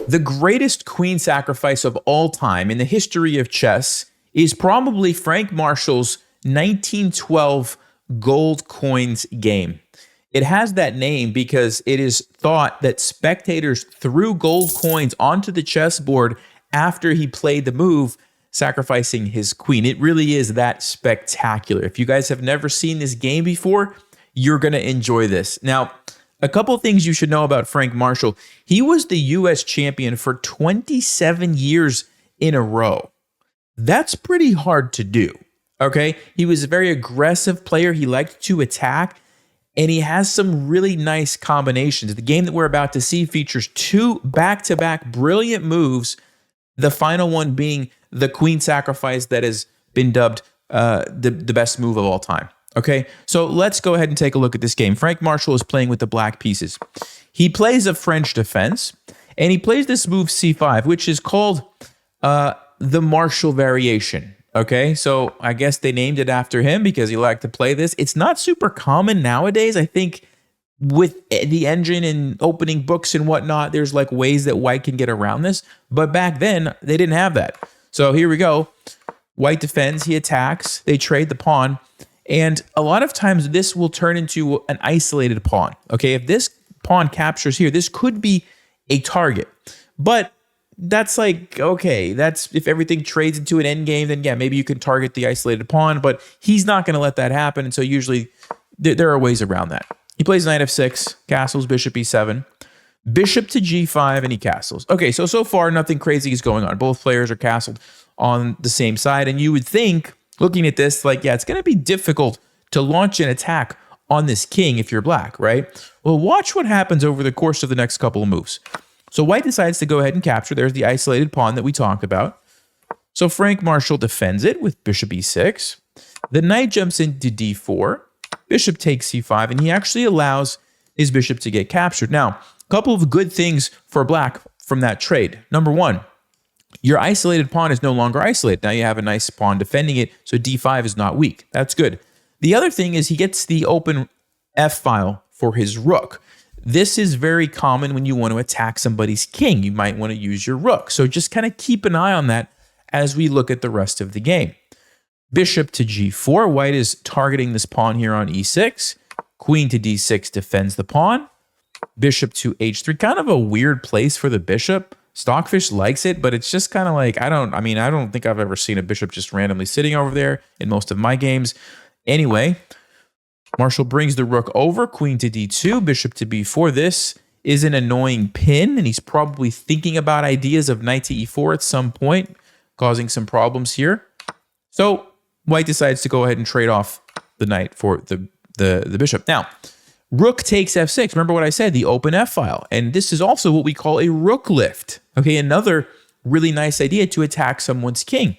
The greatest queen sacrifice of all time in the history of chess is probably Frank Marshall's 1912 gold coins game. It has that name because it is thought that spectators threw gold coins onto the chessboard after he played the move, sacrificing his queen. It really is that spectacular. If you guys have never seen this game before, you're going to enjoy this. Now, a couple of things you should know about Frank Marshall. He was the U.S. champion for 27 years in a row. That's pretty hard to do, okay? He was a very aggressive player. He liked to attack, and he has some really nice combinations. The game that we're about to see features two back-to-back brilliant moves, the final one being the queen sacrifice that has been dubbed the best move of all time. Okay, so let's go ahead and take a look at this game. Frank Marshall is playing with the black pieces. He plays a French defense, and he plays this move c5, which is called the Marshall variation. Okay, so I guess they named it after him because he liked to play this. It's not super common nowadays. I think with the engine and opening books and whatnot, there's like ways that white can get around this. But back then, they didn't have that. So here we go. White defends, he attacks, they trade the pawn. And a lot of times this will turn into an isolated pawn. Okay, if this pawn captures here, this could be a target. But that's like, okay, that's if everything trades into an endgame, then yeah, maybe you can target the isolated pawn, but he's not going to let that happen. And so usually there are ways around that. He plays knight f6, castles, bishop e7, bishop to g5, and he castles. Okay, so far nothing crazy is going on. Both players are castled on the same side. And you would think, looking at this, like, yeah, it's going to be difficult to launch an attack on this king if you're black, right? Well, watch what happens over the course of the next couple of moves. So white decides to go ahead and capture. There's the isolated pawn that we talked about. So Frank Marshall defends it with bishop e6. The knight jumps into d4. Bishop takes c5, and he actually allows his bishop to get captured. Now, a couple of good things for black from that trade. Number one, your isolated pawn is no longer isolated. Now you have a nice pawn defending it, so d5 is not weak. That's good. The other thing is he gets the open f-file for his rook. This is very common when you want to attack somebody's king. You might want to use your rook. So just kind of keep an eye on that as we look at the rest of the game. Bishop to g4. White is targeting this pawn here on e6. Queen to d6 defends the pawn. Bishop to h3. Kind of a weird place for the bishop. Stockfish likes it, but it's just kind of like, I don't think I've ever seen a bishop just randomly sitting over there in most of my games. Anyway, Marshall brings the rook over, queen to d2, bishop to b4. This is an annoying pin, and he's probably thinking about ideas of knight to e4 at some point, causing some problems here. So white decides to go ahead and trade off the knight for the bishop. Now, rook takes f6. Remember what I said, the open f-file. And this is also what we call a rook lift. Okay, another really nice idea to attack someone's king.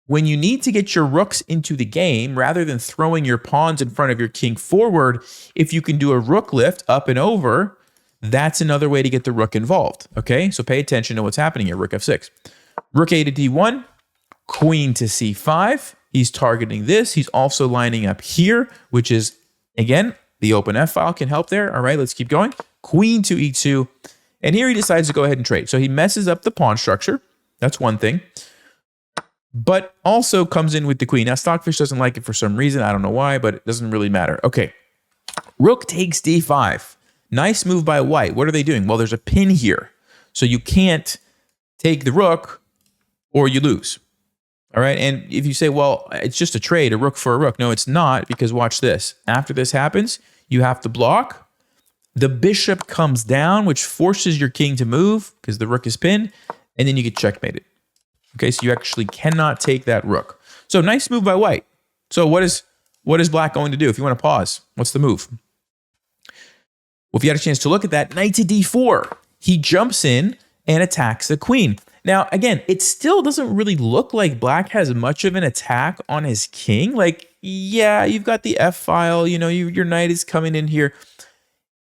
When you need to get your rooks into the game, rather than throwing your pawns in front of your king forward, if you can do a rook lift up and over, that's another way to get the rook involved. Okay, so pay attention to what's happening here. Rook f6. Rook a to d1, queen to c5. He's targeting this. He's also lining up here, which is, again, the open f-file can help there. All right, let's keep going. Queen to e2. And here he decides to go ahead and trade. So he messes up the pawn structure. That's one thing. But also comes in with the queen. Now, Stockfish doesn't like it for some reason. I don't know why, but it doesn't really matter. Okay. Rook takes d5. Nice move by white. What are they doing? Well, there's a pin here. So you can't take the rook or you lose. All right. And if you say, well, it's just a trade, a rook for a rook. No, it's not, because watch this. After this happens, you have to block. The bishop comes down, which forces your king to move because the rook is pinned, and then you get checkmated. Okay, so you actually cannot take that rook. So nice move by white. So what is black going to do? If you want to pause, what's the move? Well, if you had a chance to look at that, knight to d4. He jumps in and attacks the queen. Now, again, it still doesn't really look like black has much of an attack on his king. Like, yeah, you've got the f-file, you know, your knight is coming in here.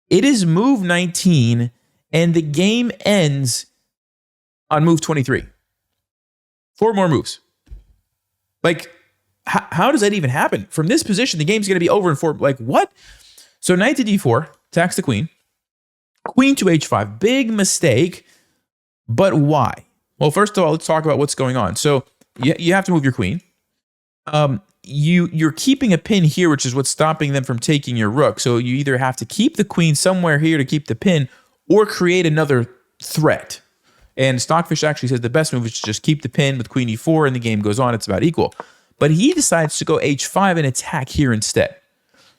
It is move 19, and the game ends on move 23. 4 more moves. Like, how does that even happen? From this position, the game's going to be over in 4. Like, what? So knight to d4, attacks the queen. Queen to h5, big mistake. But why? Well, first of all, let's talk about what's going on. So you have to move your queen. You're keeping a pin here, which is what's stopping them from taking your rook. So you either have to keep the queen somewhere here to keep the pin or create another threat. And Stockfish actually says the best move is to just keep the pin with queen e4 and the game goes on. It's about equal. But he decides to go h5 and attack here instead.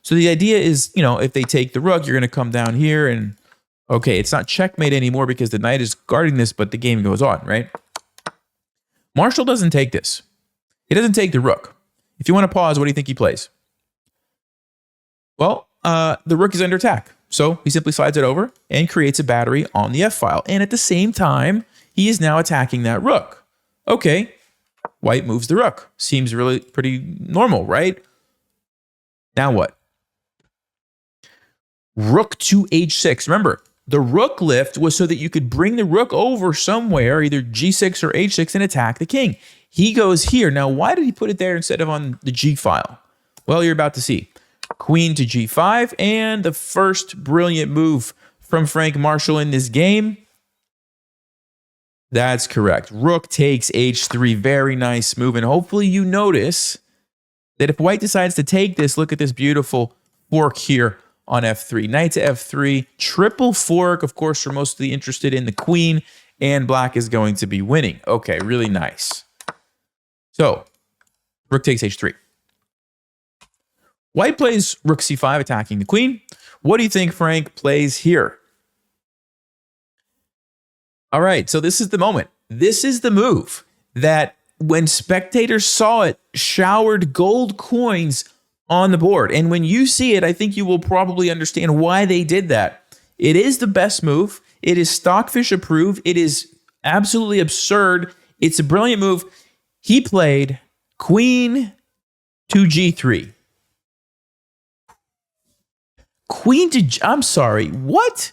So the idea is, if they take the rook, you're going to come down here and, okay, it's not checkmate anymore because the knight is guarding this, but the game goes on, right? Marshall doesn't take this. He doesn't take the rook. If you want to pause, what do you think he plays? Well, the rook is under attack. So he simply slides it over and creates a battery on the f-file. And at the same time, he is now attacking that rook. Okay, white moves the rook. Seems really pretty normal, right? Now what? Rook to h6. Remember, the rook lift was so that you could bring the rook over somewhere, either g6 or h6, and attack the king. He goes here. Now, why did he put it there instead of on the g file? Well, you're about to see. Queen to g5, and the first brilliant move from Frank Marshall in this game. That's correct. Rook takes h3. Very nice move. And hopefully you notice that if white decides to take this, look at this beautiful fork here on f3. Knight to f3. Triple fork, of course, we're mostly interested in the queen, and black is going to be winning. Okay, really nice. So, rook takes h3. White plays rook c5, attacking the queen. What do you think Frank plays here? All right, so this is the moment. This is the move that when spectators saw it, showered gold coins on the board. And when you see it, I think you will probably understand why they did that. It is the best move. It is Stockfish approved. It is absolutely absurd. It's a brilliant move. He played queen to g3. Queen to I'm sorry, what?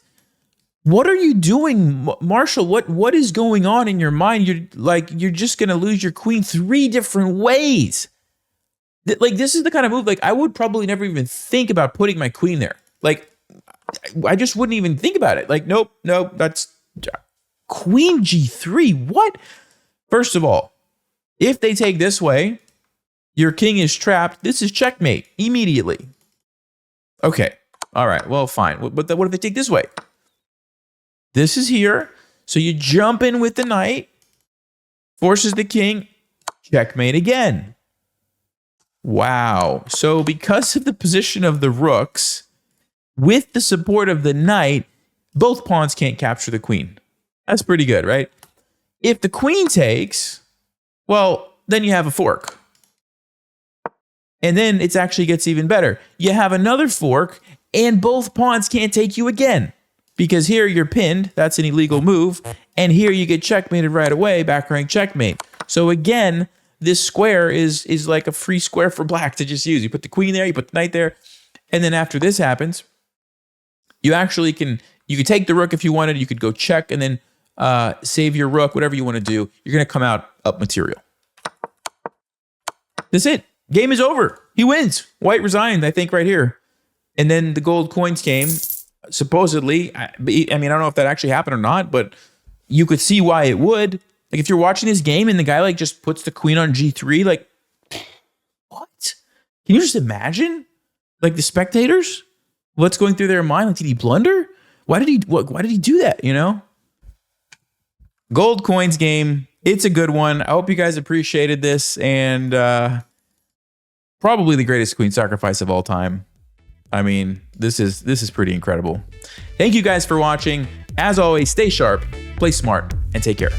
What are you doing, Marshall? What is going on in your mind? You're just gonna lose your queen 3 different ways. This is the kind of move, I would probably never even think about putting my queen there. I just wouldn't even think about it. Nope, that's queen g3. What? First of all, if they take this way, your king is trapped. This is checkmate immediately. Okay. All right, well, fine. But what if they take this way? This is here. So you jump in with the knight, forces the king, checkmate again. Wow. So because of the position of the rooks, with the support of the knight, both pawns can't capture the queen. That's pretty good, right? If the queen takes, well, then you have a fork. And then it actually gets even better. You have another fork, and both pawns can't take you again. Because here you're pinned, that's an illegal move, and here you get checkmated right away, back rank checkmate. So again, this square is like a free square for black to just use. You put the queen there, you put the knight there, and then after this happens, you actually can take the rook if you wanted, you could go check and then save your rook, whatever you want to do. You're going to come out up material. That's it. Game is over. He wins. White resigned, I think, right here. And then the gold coins came. Supposedly, I don't know if that actually happened or not, but you could see why it would. If you're watching this game and the guy just puts the queen on g3, what? Can you just imagine? The spectators? What's going through their mind? Did he blunder? Why did he do that, Gold coins game. It's a good one. I hope you guys appreciated this, and probably the greatest queen sacrifice of all time. I mean, this is pretty incredible. Thank you guys for watching. As always, stay sharp, play smart, and take care.